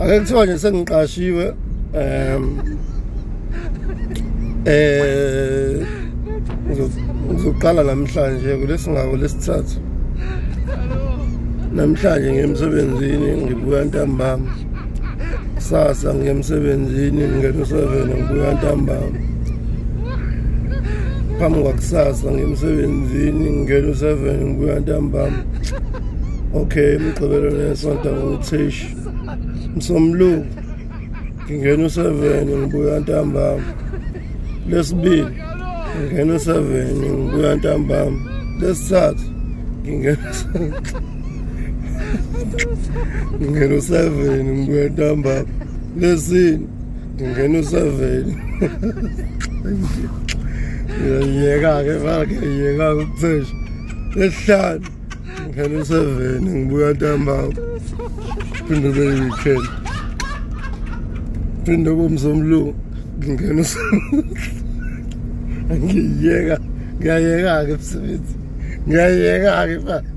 ake kuthiwa nje sengiqashiwe ngizoqala namhlanje kulesingako lesithathu. Namhlanje ngemsebenzini ngibuya ntambama. Kusasa ngemsebenzini ngingena u7 ngibuya ntambama. Phambi kwakusasa ngemsebenzini ngingena u7 ngibuya ntambama. Okay, umgqibelo nesonto nguThish. Msomluku ngingena u7 ngibuya ntambama. Lesibili ngingena u7 ngibuya ntambama. Lesithathu ngingena u7 ngibuya ntambama. Lesine ngingena u7 ngiyeka-ke ngiyeka-ke ukuthesha. Lesihlanu ngingena u7 ngibuya ntambama. Phinde kube weekend. Phinde kumsomluku ngingena ngiyeka-ke emsebenzi. Ngiyayeka-ke mfana.